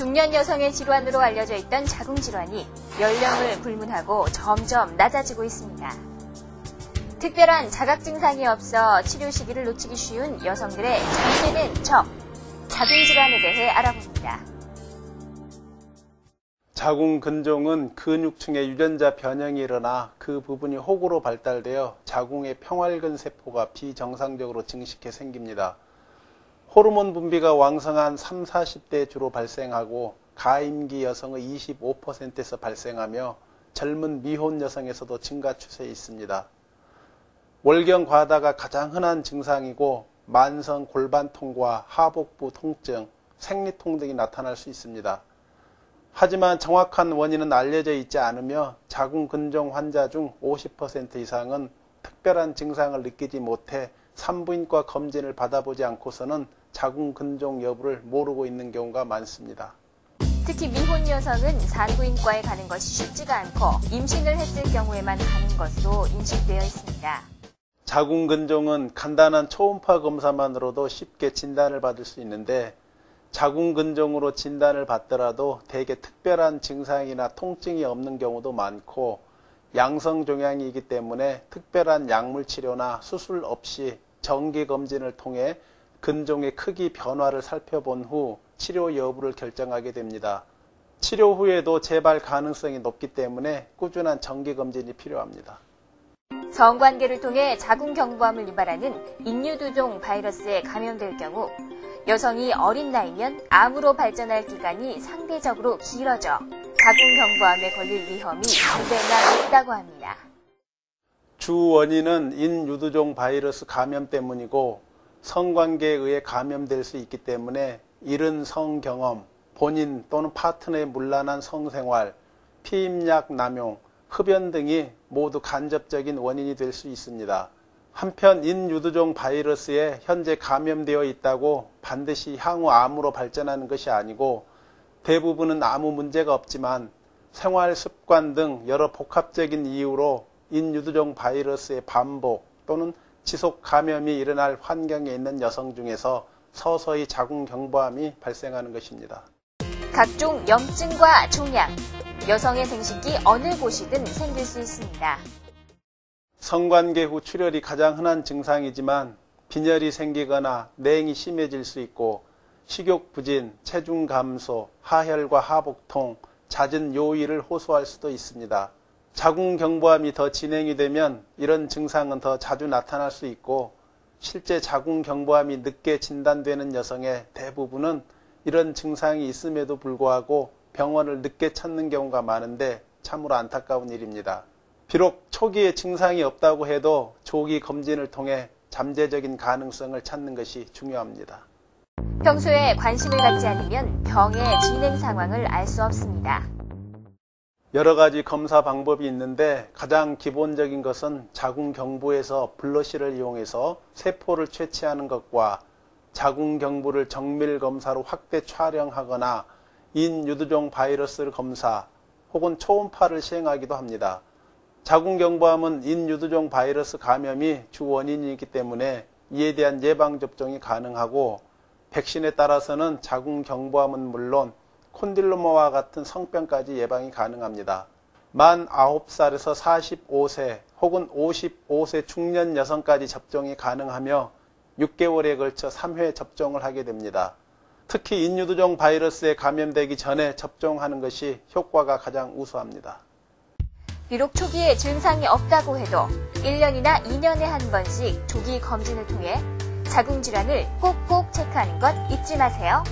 중년 여성의 질환으로 알려져 있던 자궁질환이 연령을 불문하고 점점 낮아지고 있습니다. 특별한 자각 증상이 없어 치료 시기를 놓치기 쉬운 여성들의 잠재된 적, 자궁질환에 대해 알아봅니다. 자궁근종은 근육층에 유전자 변형이 일어나 그 부분이 혹으로 발달되어 자궁의 평활근 세포가 비정상적으로 증식해 생깁니다. 호르몬 분비가 왕성한 30, 40대에 주로 발생하고 가임기 여성의 25%에서 발생하며 젊은 미혼 여성에서도 증가 추세에 있습니다. 월경 과다가 가장 흔한 증상이고 만성 골반통과 하복부 통증, 생리통 등이 나타날 수 있습니다. 하지만 정확한 원인은 알려져 있지 않으며 자궁근종 환자 중 50% 이상은 특별한 증상을 느끼지 못해 산부인과 검진을 받아보지 않고서는 자궁근종 여부를 모르고 있는 경우가 많습니다. 특히 미혼 여성은 산부인과에 가는 것이 쉽지가 않고 임신을 했을 경우에만 가는 것으로 인식되어 있습니다. 자궁근종은 간단한 초음파 검사만으로도 쉽게 진단을 받을 수 있는데 자궁근종으로 진단을 받더라도 대개 특별한 증상이나 통증이 없는 경우도 많고 양성종양이기 때문에 특별한 약물 치료나 수술 없이 정기검진을 통해 근종의 크기 변화를 살펴본 후 치료 여부를 결정하게 됩니다. 치료 후에도 재발 가능성이 높기 때문에 꾸준한 정기검진이 필요합니다. 성관계를 통해 자궁경부암을 유발하는 인유두종 바이러스에 감염될 경우 여성이 어린 나이면 암으로 발전할 기간이 상대적으로 길어져 자궁경부암에 걸릴 위험이 2배나 높다고 합니다. 주 원인은 인유두종 바이러스 감염 때문이고 성관계에 의해 감염될 수 있기 때문에 이른 성경험, 본인 또는 파트너의 문란한 성생활, 피임약 남용, 흡연 등이 모두 간접적인 원인이 될 수 있습니다. 한편 인유두종 바이러스에 현재 감염되어 있다고 반드시 향후 암으로 발전하는 것이 아니고 대부분은 아무 문제가 없지만 생활 습관 등 여러 복합적인 이유로 인유두종 바이러스의 반복 또는 지속 감염이 일어날 환경에 있는 여성 중에서 서서히 자궁경부암이 발생하는 것입니다. 각종 염증과 종양, 여성의 생식기 어느 곳이든 생길 수 있습니다. 성관계 후 출혈이 가장 흔한 증상이지만 빈혈이 생기거나 냉이 심해질 수 있고 식욕 부진, 체중 감소, 하혈과 하복통, 잦은 요일을 호소할 수도 있습니다. 자궁경부암이 더 진행이 되면 이런 증상은 더 자주 나타날 수 있고 실제 자궁경부암이 늦게 진단되는 여성의 대부분은 이런 증상이 있음에도 불구하고 병원을 늦게 찾는 경우가 많은데 참으로 안타까운 일입니다. 비록 초기에 증상이 없다고 해도 조기 검진을 통해 잠재적인 가능성을 찾는 것이 중요합니다. 평소에 관심을 갖지 않으면 병의 진행 상황을 알 수 없습니다. 여러 가지 검사 방법이 있는데 가장 기본적인 것은 자궁경부에서 블러시를 이용해서 세포를 채취하는 것과 자궁경부를 정밀검사로 확대 촬영하거나 인유두종 바이러스 검사 혹은 초음파를 시행하기도 합니다. 자궁경부암은 인유두종 바이러스 감염이 주 원인이기 때문에 이에 대한 예방접종이 가능하고 백신에 따라서는 자궁경부암은 물론 콘딜로마와 같은 성병까지 예방이 가능합니다. 만 9살에서 45세 혹은 55세 중년 여성까지 접종이 가능하며 6개월에 걸쳐 3회 접종을 하게 됩니다. 특히 인유두종 바이러스에 감염되기 전에 접종하는 것이 효과가 가장 우수합니다. 비록 초기에 증상이 없다고 해도 1년이나 2년에 한 번씩 조기 검진을 통해 자궁질환을 꼭꼭 체크하는 것 잊지 마세요.